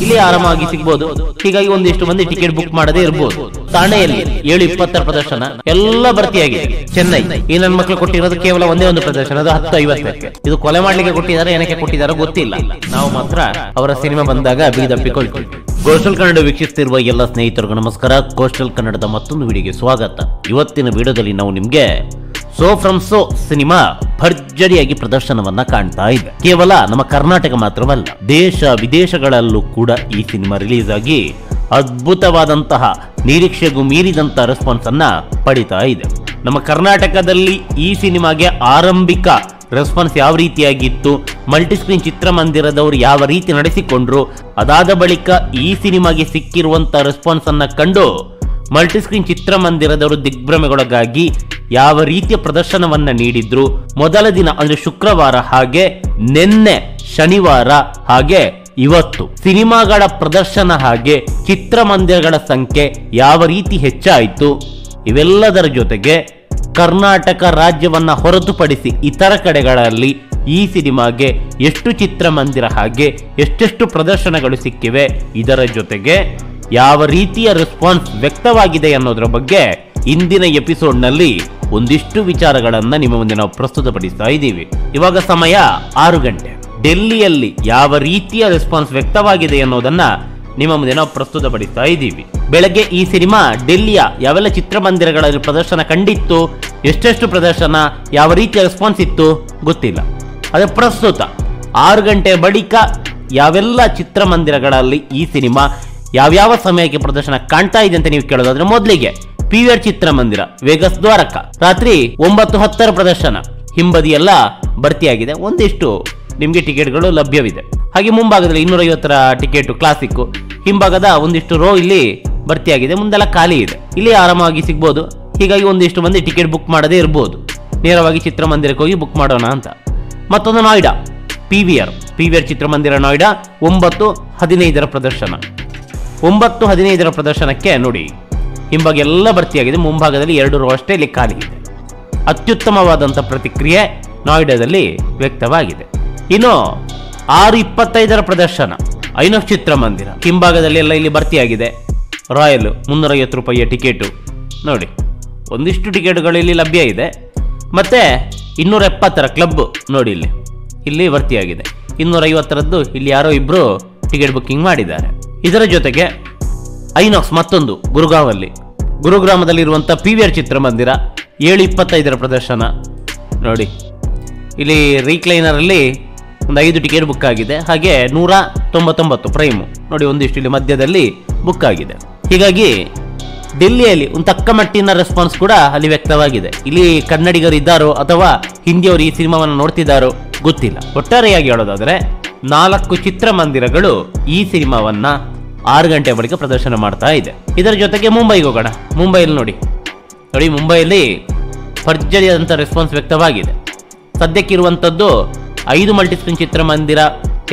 ಇಲ್ಲಿ ಆರಾಮಾಗಿ ಸಿಗಬಹುದು. ಹೀಗಾಗಿ ಒಂದಿಷ್ಟು ಮಂದಿ ಟಿಕೆಟ್ ಬುಕ್ ಮಾಡದೇ ಇರಬಹುದು. ಥಾಣೆಯಲ್ಲಿ 7:20 ಪ್ರದರ್ಶನ ಎಲ್ಲ ಭರ್ತಿಯಾಗಿದೆ. ಚೆನ್ನೈ ಈ ನನ್ನ ಮಕ್ಕಳು ಕೊಟ್ಟಿರೋದು ಕೇವಲ ಒಂದೇ ಒಂದು ಪ್ರದರ್ಶನ, ಅದು 10:50ಕ್ಕೆ. ಇದು ಕೊಲೆ ಮಾಡ್ಲಿಕ್ಕೆ ಕೊಟ್ಟಿದ್ದಾರೆ, ಏನಕ್ಕೆ ಕೊಟ್ಟಿದ್ದಾರೋ ಗೊತ್ತಿಲ್ಲ. ನಾವು ಮಾತ್ರ ಅವರ ಸಿನಿಮಾ ಬಂದಾಗ ಬೀದಪ್ಪಿಕೊಳ್ತೀವಿ. ಕೋಸ್ಟಲ್ ಕನ್ನಡ ವೀಕ್ಷಿಸುತ್ತಿರುವ ಎಲ್ಲ ಸ್ನೇಹಿತರಿಗೂ ನಮಸ್ಕಾರ. ಕೋಸ್ಟಲ್ ಕನ್ನಡದ ಮತ್ತೊಂದು ವಿಡಿಯೋಗೆ ಸ್ವಾಗತ. ಇವತ್ತಿನ ವಿಡಿಯೋದಲ್ಲಿ ನಾವು ನಿಮ್ಗೆ ಸೋ ಫ್ರಮ್ ಸೋ ಸಿನಿಮಾ ಭರ್ಜರಿಯಾಗಿ ಪ್ರದರ್ಶನವನ್ನ ಕಾಣ್ತಾ ಇದೆ. ಕೇವಲ ನಮ್ಮ ಕರ್ನಾಟಕ ಮಾತ್ರವಲ್ಲ, ದೇಶ ವಿದೇಶಗಳಲ್ಲೂ ಕೂಡ ಈ ಸಿನಿಮಾ ರಿಲೀಸ್ ಆಗಿ ಅದ್ಭುತವಾದಂತಹ ನಿರೀಕ್ಷೆಗೂ ಮೀರಿದಂತಹ ರೆಸ್ಪಾನ್ಸ್ ಅನ್ನ ಪಡಿತಾ ಇದೆ. ನಮ್ಮ ಕರ್ನಾಟಕದಲ್ಲಿ ಈ ಸಿನಿಮಾಗೆ ಆರಂಭಿಕ ರೆಸ್ಪಾನ್ಸ್ ಯಾವ ರೀತಿಯಾಗಿತ್ತು, ಮಲ್ಟಿಸ್ಕ್ರೀನ್ ಚಿತ್ರಮಂದಿರದವರು ಯಾವ ರೀತಿ ನಡೆಸಿಕೊಂಡ್ರು, ಅದಾದ ಬಳಿಕ ಈ ಸಿನಿಮಾಗೆ ಸಿಕ್ಕಿರುವಂತ ರೆಸ್ಪಾನ್ಸ್ ಅನ್ನ ಕಂಡು ಮಲ್ಟಿಸ್ಕ್ರೀನ್ ಚಿತ್ರಮಂದಿರದವರು ದಿಗ್ಭ್ರಮೆಗೊಳಗಾಗಿ ಯಾವ ರೀತಿಯ ಪ್ರದರ್ಶನವನ್ನ ನೀಡಿದ್ರು, ಮೊದಲ ದಿನ ಅಂದ್ರೆ ಶುಕ್ರವಾರ, ಹಾಗೆ ನಿನ್ನೆ ಶನಿವಾರ, ಹಾಗೆ ಇವತ್ತು ಸಿನಿಮಾಗಳ ಪ್ರದರ್ಶನ ಹಾಗೆ ಚಿತ್ರಮಂದಿರಗಳ ಸಂಖ್ಯೆ ಯಾವ ರೀತಿ ಹೆಚ್ಚಾಯಿತು, ಇವೆಲ್ಲದರ ಜೊತೆಗೆ ಕರ್ನಾಟಕ ರಾಜ್ಯವನ್ನ ಹೊರತುಪಡಿಸಿ ಇತರ ಕಡೆಗಳಲ್ಲಿ ಈ ಸಿನಿಮಾಗೆ ಎಷ್ಟು ಚಿತ್ರಮಂದಿರ ಹಾಗೆ ಎಷ್ಟೆಷ್ಟು ಪ್ರದರ್ಶನಗಳು ಸಿಕ್ಕಿವೆ, ಇದರ ಜೊತೆಗೆ ಯಾವ ರೀತಿಯ ರೆಸ್ಪಾನ್ಸ್ ವ್ಯಕ್ತವಾಗಿದೆ ಅನ್ನೋದರ ಬಗ್ಗೆ ಇಂದಿನ ಎಪಿಸೋಡ್ ನಲ್ಲಿ ಒಂದಿಷ್ಟು ವಿಚಾರಗಳನ್ನ ನಿಮ್ಮ ಮುಂದೆ ನಾವು ಪ್ರಸ್ತುತಪಡಿಸ್ತಾ ಇದ್ದೀವಿ. ಇವಾಗ ಸಮಯ 6 ಗಂಟೆ. ಡೆಲ್ಲಿಯಲ್ಲಿ ಯಾವ ರೀತಿಯ ರೆಸ್ಪಾನ್ಸ್ ವ್ಯಕ್ತವಾಗಿದೆ ಅನ್ನೋದನ್ನ ನಿಮ್ಮ ಮುಂದೆ ನಾವು ಪ್ರಸ್ತುತಪಡಿಸ್ತಾ ಇದ್ದೀವಿ. ಬೆಳಗ್ಗೆ ಈ ಸಿನಿಮಾ ಡೆಲ್ಲಿಯ ಯಾವೆಲ್ಲ ಚಿತ್ರಮಂದಿರಗಳಲ್ಲಿ ಪ್ರದರ್ಶನ ಕಂಡಿತ್ತು, ಎಷ್ಟೆಷ್ಟು ಪ್ರದರ್ಶನ, ಯಾವ ರೀತಿಯ ರೆಸ್ಪಾನ್ಸ್ ಇತ್ತು ಗೊತ್ತಿಲ್ಲ. ಅದೇ ಪ್ರಸ್ತುತ 6 ಗಂಟೆ ಬಳಿಕ ಯಾವೆಲ್ಲ ಚಿತ್ರಮಂದಿರಗಳಲ್ಲಿ ಈ ಸಿನಿಮಾ ಯಾವ್ಯಾವ ಸಮಯಕ್ಕೆ ಪ್ರದರ್ಶನ ಕಾಣ್ತಾ ಇದೆ ಅಂತ ನೀವು ಕೇಳೋದಾದ್ರೆ, ಮೊದಲಿಗೆ PVR ಚಿತ್ರಮಂದಿರ ವೇಗಸ್ ದ್ವಾರಕ ರಾತ್ರಿ 9:10 ಪ್ರದರ್ಶನ. ಹಿಂಬದಿ ಎಲ್ಲ ಭರ್ತಿಯಾಗಿದೆ, ಒಂದಿಷ್ಟು ನಿಮ್ಗೆ ಟಿಕೆಟ್ಗಳು ಲಭ್ಯವಿದೆ. ಹಾಗೆ ಮುಂಭಾಗದಲ್ಲಿ 250 ಟಿಕೆಟ್ ಕ್ಲಾಸಿಕ್, ಹಿಂಭಾಗದ ಒಂದಿಷ್ಟು ರೋ ಇಲ್ಲಿ ಭರ್ತಿಯಾಗಿದೆ, ಮುಂದೆಲ್ಲ ಖಾಲಿ ಇದೆ. ಇಲ್ಲಿ ಆರಾಮಾಗಿ ಸಿಗ್ಬೋದು. ಹೀಗಾಗಿ ಒಂದಿಷ್ಟು ಮಂದಿ ಟಿಕೆಟ್ ಬುಕ್ ಮಾಡದೇ ಇರಬಹುದು, ನೇರವಾಗಿ ಚಿತ್ರಮಂದಿರಕ್ಕೆ ಹೋಗಿ ಬುಕ್ ಮಾಡೋಣ ಅಂತ. ಮತ್ತೊಂದು ನೋಯ್ಡಾ PVR ಚಿತ್ರಮಂದಿರ ನೋಯ್ಡಾ 9:15 ಪ್ರದರ್ಶನ. 9:15 ಪ್ರದರ್ಶನಕ್ಕೆ ನೋಡಿ ಹಿಂಭಾಗ ಎಲ್ಲ ಭರ್ತಿಯಾಗಿದೆ, ಮುಂಭಾಗದಲ್ಲಿ 2 ರೋ ಅಷ್ಟೇ ಇಲ್ಲಿ ಖಾಲಿ ಇದೆ. ಅತ್ಯುತ್ತಮವಾದಂಥ ಪ್ರತಿಕ್ರಿಯೆ ನೋಯ್ಡಾದಲ್ಲಿ ವ್ಯಕ್ತವಾಗಿದೆ. ಇನ್ನು 6:25 ಪ್ರದರ್ಶನ ಐನಾಕ್ಸ್ ಚಿತ್ರಮಂದಿರ, ಹಿಂಭಾಗದಲ್ಲಿ ಎಲ್ಲ ಇಲ್ಲಿ ಭರ್ತಿಯಾಗಿದೆ. ರಾಯಲ್ 350 ರೂಪಾಯಿಯ ಟಿಕೆಟು ನೋಡಿ, ಒಂದಿಷ್ಟು ಟಿಕೆಟ್ಗಳು ಇಲ್ಲಿ ಲಭ್ಯ ಇದೆ. ಮತ್ತೆ 270 ಕ್ಲಬ್ ನೋಡಿ, ಇಲ್ಲಿ ಭರ್ತಿಯಾಗಿದೆ. 250ರದ್ದು ಇಲ್ಲಿ ಯಾರೋ ಇಬ್ರು ಟಿಕೆಟ್ ಬುಕ್ಕಿಂಗ್ ಮಾಡಿದ್ದಾರೆ. ಇದರ ಜೊತೆಗೆ ಐನಾಕ್ಸ್ ಮತ್ತೊಂದು ಗುರುಗ್ರಾಮದಲ್ಲಿರುವಂಥ PVR ಚಿತ್ರಮಂದಿರ 7:25 ಪ್ರದರ್ಶನ ನೋಡಿ, ಇಲ್ಲಿ ರೀಕ್ಲೈನರ್ ಅಲ್ಲಿ ಒಂದು 5 ಟಿಕೆಟ್ ಬುಕ್ ಆಗಿದೆ. ಹಾಗೆ 199 ಪ್ರೈಮು ನೋಡಿ, ಒಂದಿಷ್ಟು ಇಲ್ಲಿ ಮಧ್ಯದಲ್ಲಿ ಬುಕ್ ಆಗಿದೆ. ಹೀಗಾಗಿ ಡೆಲ್ಲಿಯಲ್ಲಿ ಒಂದು ತಕ್ಕ ಮಟ್ಟಿನ ರೆಸ್ಪಾನ್ಸ್ ಕೂಡ ಅಲ್ಲಿ ವ್ಯಕ್ತವಾಗಿದೆ. ಇಲ್ಲಿ ಕನ್ನಡಿಗರು ಇದ್ದಾರೋ ಅಥವಾ ಹಿಂದಿಯವರು ಈ ಸಿನಿಮಾವನ್ನು ನೋಡ್ತಿದ್ದಾರೋ ಗೊತ್ತಿಲ್ಲ. ಒಟ್ಟಾರೆಯಾಗಿ ಹೇಳೋದಾದ್ರೆ 4 ಚಿತ್ರಮಂದಿರಗಳು ಈ ಸಿನಿಮಾವನ್ನ 6 ಗಂಟೆ ಬಳಿಕ ಪ್ರದರ್ಶನ ಮಾಡ್ತಾ ಇದೆ. ಇದರ ಜೊತೆಗೆ ಮುಂಬೈಗೆ ಹೋಗೋಣ. ಮುಂಬೈಯಲ್ಲಿ ನೋಡಿ, ಮುಂಬೈಯಲ್ಲಿ ಭರ್ಜರಿಯಾದಂಥ ರೆಸ್ಪಾನ್ಸ್ ವ್ಯಕ್ತವಾಗಿದೆ. ಸದ್ಯಕ್ಕಿರುವಂಥದ್ದು 5 ಮಲ್ಟಿಸ್ಕ್ರೀನ್ ಚಿತ್ರಮಂದಿರ,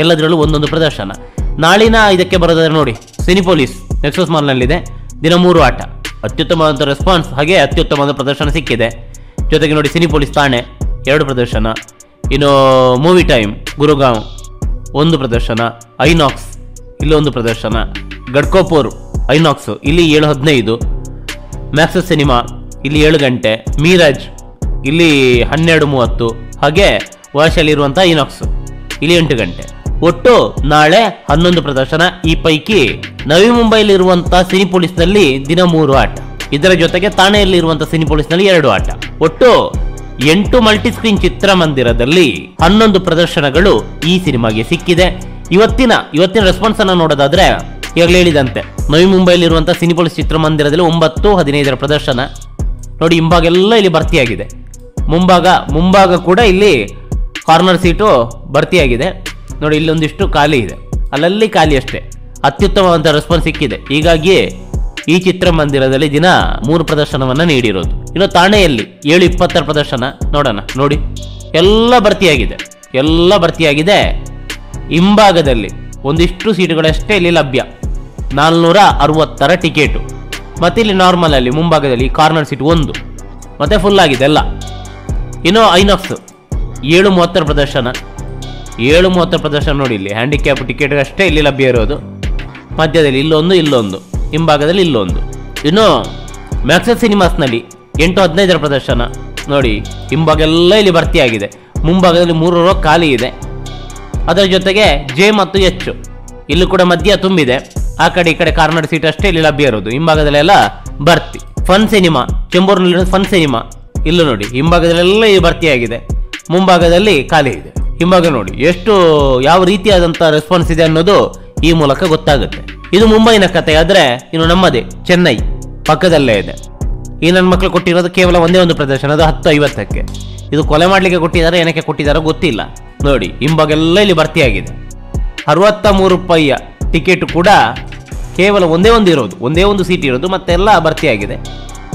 ಎಲ್ಲದರಲ್ಲೂ ಒಂದೊಂದು ಪ್ರದರ್ಶನ. ನಾಳಿನ ಇದಕ್ಕೆ ಬರೋದಾದ್ರೆ ನೋಡಿ, ಸಿನಿಪೋಲಿಸ್ ನೆಕ್ಸಸ್ ಮಾಲ್ನಲ್ಲಿದೆ, ದಿನ 3 ಆಟ, ಅತ್ಯುತ್ತಮವಾದ ರೆಸ್ಪಾನ್ಸ್ ಹಾಗೆ ಅತ್ಯುತ್ತಮವಾದ ಪ್ರದರ್ಶನ ಸಿಕ್ಕಿದೆ. ಜೊತೆಗೆ ನೋಡಿ ಸಿನಿಪೋಲಿಸ್ ಥಾಣೆ 2 ಪ್ರದರ್ಶನ, ಇನ್ನು ಮೂವಿ ಟೈಮ್ ಗುರುಗಾಂವ್ 1 ಪ್ರದರ್ಶನ, ಐನಾಕ್ಸ್ ಇಲ್ಲಿ 1 ಪ್ರದರ್ಶನ, ಗಡ್ಕೋಪುರ್ ಐನಾಕ್ಸ್ ಇಲ್ಲಿ 7:15, ಮ್ಯಾಕ್ಸಸ್ ಸಿನಿಮಾ ಇಲ್ಲಿ 7 ಗಂಟೆ, ಮೀರಾಜ್ ಇಲ್ಲಿ 12:30, ಹಾಗೆ ವಾಶಲ್ಲಿರುವಂಥ ಐನಾಕ್ಸ್ ಇಲ್ಲಿ 8 ಗಂಟೆ. ಒಟ್ಟು ನಾಳೆ 11 ಪ್ರದರ್ಶನ. ಈ ಪೈಕಿ ನವಿ ಮುಂಬೈಲಿರುವಂತಹ ಸಿನಿಪೋಲಿಸ್ನಲ್ಲಿ ದಿನ 3 ಆಟ, ಇದರ ಜೊತೆಗೆ ಥಾಣೆಯಲ್ಲಿರುವಂತಹ ಸಿನಿಪೋಲಿಸ್ನಲ್ಲಿ 2 ಆಟ. ಒಟ್ಟು 8 ಮಲ್ಟಿಸ್ಕ್ರೀನ್ ಚಿತ್ರಮಂದಿರದಲ್ಲಿ 11 ಪ್ರದರ್ಶನಗಳು ಈ ಸಿನಿಮಾಗೆ ಸಿಕ್ಕಿದೆ. ಇವತ್ತಿನ ರೆಸ್ಪಾನ್ಸ್ ಅನ್ನ ನೋಡೋದಾದ್ರೆ, ಈಗಾಗಲೇ ಹೇಳಿದಂತೆ ನವಿ ಮುಂಬೈಲಿರುವಂತಹ ಸಿನಿಪೋಲಿಸ್ ಚಿತ್ರಮಂದಿರದಲ್ಲಿ 9:15 ಪ್ರದರ್ಶನ ನೋಡಿ, ಹಿಂಭಾಗೆಲ್ಲ ಇಲ್ಲಿ ಭರ್ತಿಯಾಗಿದೆ. ಮುಂಭಾಗ ಕೂಡ ಇಲ್ಲಿ ಕಾರ್ನರ್ ಸೀಟು ಭರ್ತಿಯಾಗಿದೆ ನೋಡಿ, ಇಲ್ಲೊಂದಿಷ್ಟು ಖಾಲಿ ಇದೆ, ಅಲ್ಲಲ್ಲಿ ಖಾಲಿ ಅಷ್ಟೇ. ಅತ್ಯುತ್ತಮವಾದ ರೆಸ್ಪಾನ್ಸ್ ಸಿಕ್ಕಿದೆ. ಹೀಗಾಗಿ ಈ ಚಿತ್ರಮಂದಿರದಲ್ಲಿ ದಿನ 3 ಪ್ರದರ್ಶನವನ್ನ ನೀಡಿರೋದು. ಇನ್ನು ಥಾಣೆಯಲ್ಲಿ 7:20 ಪ್ರದರ್ಶನ ನೋಡೋಣ. ನೋಡಿ ಎಲ್ಲ ಭರ್ತಿಯಾಗಿದೆ. ಹಿಂಭಾಗದಲ್ಲಿ ಒಂದಿಷ್ಟು ಸೀಟುಗಳಷ್ಟೇ ಇಲ್ಲಿ ಲಭ್ಯ, 460 ಟಿಕೆಟು. ಮತ್ತೆ ಇಲ್ಲಿ ನಾರ್ಮಲ್ ಅಲ್ಲಿ ಮುಂಭಾಗದಲ್ಲಿ ಕಾರ್ನರ್ ಸೀಟ್ 1 ಮತ್ತೆ ಫುಲ್ ಆಗಿದೆ ಎಲ್ಲ. ಇನ್ನು ಐನಾಕ್ಸ್ 7:30 ಪ್ರದರ್ಶನ ನೋಡಿ, ಇಲ್ಲಿ ಹ್ಯಾಂಡಿಕ್ಯಾಪ್ ಟಿಕೆಟ್ ಅಷ್ಟೇ ಇಲ್ಲಿ ಲಭ್ಯ ಇರೋದು. ಮಧ್ಯದಲ್ಲಿ ಇಲ್ಲೊಂದು ಹಿಂಭಾಗದಲ್ಲಿ ಇಲ್ಲೊಂದು. ಇನ್ನು ಮ್ಯಾಕ್ಸಸ್ ಸಿನಿಮಾಸ್ನಲ್ಲಿ 8:15 ಪ್ರದರ್ಶನ ನೋಡಿ. ಹಿಂಭಾಗ ಎಲ್ಲ ಇಲ್ಲಿ ಭರ್ತಿಯಾಗಿದೆ. ಮುಂಭಾಗದಲ್ಲಿ 3 ರೋ ಖಾಲಿ ಇದೆ. ಅದರ ಜೊತೆಗೆ ಜೆ ಮತ್ತು ಎಚ್ ಇಲ್ಲೂ ಕೂಡ ಮಧ್ಯ ತುಂಬಿದೆ. ಆ ಕಡೆ ಈ ಕಡೆ ಕಾರ್ನರ್ ಸೀಟ್ ಅಷ್ಟೇ ಇಲ್ಲಿ ಲಭ್ಯ ಇರೋದು. ಹಿಂಭಾಗದಲ್ಲೆಲ್ಲ ಭರ್ತಿ. ಫನ್ ಸಿನಿಮಾ ಚೆಂಬೂರಿನಲ್ಲಿರೋ ಫನ್ ಸಿನಿಮಾ ಇಲ್ಲೂ ನೋಡಿ ಹಿಂಭಾಗದಲ್ಲೆಲ್ಲ ಇಲ್ಲಿ ಭರ್ತಿಯಾಗಿದೆ. ಮುಂಭಾಗದಲ್ಲಿ ಖಾಲಿ ಇದೆ. ಹಿಂಭಾಗ ನೋಡಿ ಎಷ್ಟು ಯಾವ ರೀತಿಯಾದಂಥ ರೆಸ್ಪಾನ್ಸ್ ಇದೆ ಅನ್ನೋದು ಈ ಮೂಲಕ ಗೊತ್ತಾಗುತ್ತೆ. ಇದು ಮುಂಬೈನ ಕತೆ. ಆದರೆ ಇನ್ನು ನಮ್ಮದೇ ಚೆನ್ನೈ ಪಕ್ಕದಲ್ಲೇ ಇದೆ. ಈ ನನ್ನ ಮಕ್ಕಳು ಕೊಟ್ಟಿರೋದು ಕೇವಲ ಒಂದೇ ಒಂದು ಪ್ರದರ್ಶನ, ಅದು 10:50ಕ್ಕೆ. ಇದು ಕೊಲೆ ಮಾಡಲಿಕ್ಕೆ ಕೊಟ್ಟಿದ್ದಾರೆ, ಏನಕ್ಕೆ ಕೊಟ್ಟಿದ್ದಾರೋ ಗೊತ್ತಿಲ್ಲ. ನೋಡಿ ಹಿಂಭಾಗೆಲ್ಲ ಇಲ್ಲಿ ಭರ್ತಿಯಾಗಿದೆ. 63 ರೂಪಾಯಿಯ ಟಿಕೆಟ್ ಕೂಡ ಕೇವಲ ಒಂದೇ ಒಂದು ಸೀಟ್ ಇರೋದು, ಮತ್ತೆಲ್ಲ ಭರ್ತಿಯಾಗಿದೆ.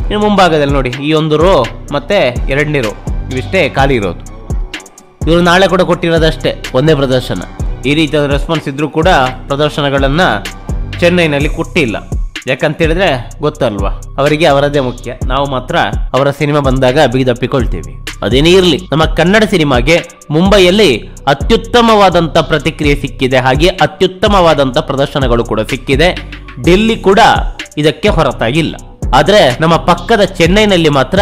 ಇನ್ನು ಮುಂಭಾಗದಲ್ಲಿ ನೋಡಿ ಈ ಒಂದು ರೋ ಮತ್ತೆ 2ನೇ ರೋ ಇವಿಷ್ಟೇ ಖಾಲಿ ಇರೋದು. ಇವರು ನಾಳೆ ಕೂಡ ಕೊಟ್ಟಿರೋದಷ್ಟೇ ಒಂದೇ ಪ್ರದರ್ಶನ. ಈ ರೀತಿಯಾದ ರೆಸ್ಪಾನ್ಸ್ ಇದ್ರೂ ಕೂಡ ಪ್ರದರ್ಶನಗಳನ್ನು ಚೆನ್ನೈನಲ್ಲಿ ಕೊಟ್ಟಿಲ್ಲ. ಯಾಕಂತೇಳಿದ್ರೆ ಗೊತ್ತಲ್ವಾ, ಅವರಿಗೆ ಅವರದ್ದೇ ಮುಖ್ಯ. ನಾವು ಮಾತ್ರ ಅವರ ಸಿನಿಮಾ ಬಂದಾಗ ಬಿಗಿದಪ್ಪಿಕೊಳ್ತೀವಿ. ಅದೇನೇ ಇರಲಿ, ನಮ್ಮ ಕನ್ನಡ ಸಿನಿಮಾಗೆ ಮುಂಬೈಯಲ್ಲಿ ಅತ್ಯುತ್ತಮವಾದಂಥ ಪ್ರತಿಕ್ರಿಯೆ ಸಿಕ್ಕಿದೆ. ಹಾಗೆ ಅತ್ಯುತ್ತಮವಾದಂಥ ಪ್ರದರ್ಶನಗಳು ಕೂಡ ಸಿಕ್ಕಿದೆ. ಡೆಲ್ಲಿ ಕೂಡ ಇದಕ್ಕೆ ಹೊರತಾಗಿಲ್ಲ. ಆದರೆ ನಮ್ಮ ಪಕ್ಕದ ಚೆನ್ನೈನಲ್ಲಿ ಮಾತ್ರ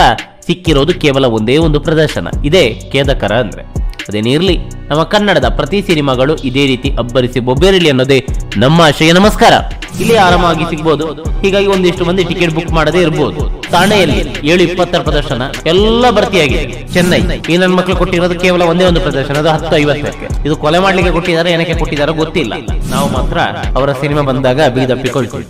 ಸಿಕ್ಕಿರೋದು ಕೇವಲ ಒಂದೇ ಒಂದು ಪ್ರದರ್ಶನ. ಇದೇ ಖೇದಕರ ಅಂದ್ರೆ. ಅದೇನೇ ಇರಲಿ, ನಮ್ಮ ಕನ್ನಡದ ಪ್ರತಿ ಸಿನಿಮಾಗಳು ಇದೇ ರೀತಿ ಅಬ್ಬರಿಸಿ ಬೊಬ್ಬೆರಲಿ ಅನ್ನೋದೇ ನಮ್ಮ ಆಶಯ. ನಮಸ್ಕಾರ. ಇಲ್ಲಿ ಆರಾಮಾಗಿ ಸಿಗ್ಬೋದು. ಹೀಗಾಗಿ ಒಂದಿಷ್ಟು ಮಂದಿ ಟಿಕೆಟ್ ಬುಕ್ ಮಾಡದೇ ಇರಬಹುದು. ತಾಣೆಯಲ್ಲಿ 7:20 ಪ್ರದರ್ಶನ ಎಲ್ಲ ಭರ್ತಿಯಾಗಿದೆ. ಚೆನ್ನೈ ಈ ನನ್ನ ಮಕ್ಕಳು ಕೊಟ್ಟಿರೋದು ಕೇವಲ ಒಂದೇ ಒಂದು ಪ್ರದರ್ಶನ, ಅದು 10:50ಕ್ಕೆ. ಇದು ಕೊಲೆ ಮಾಡ್ಲಿಕ್ಕೆ ಕೊಟ್ಟಿದ್ದಾರೆ, ಏನಕ್ಕೆ ಕೊಟ್ಟಿದ್ದಾರೋ ಗೊತ್ತಿಲ್ಲ. ನಾವು ಮಾತ್ರ ಅವರ ಸಿನಿಮಾ ಬಂದಾಗ ಬಿಗಿದಪ್ಪಿಕೊಳ್ತೀವಿ.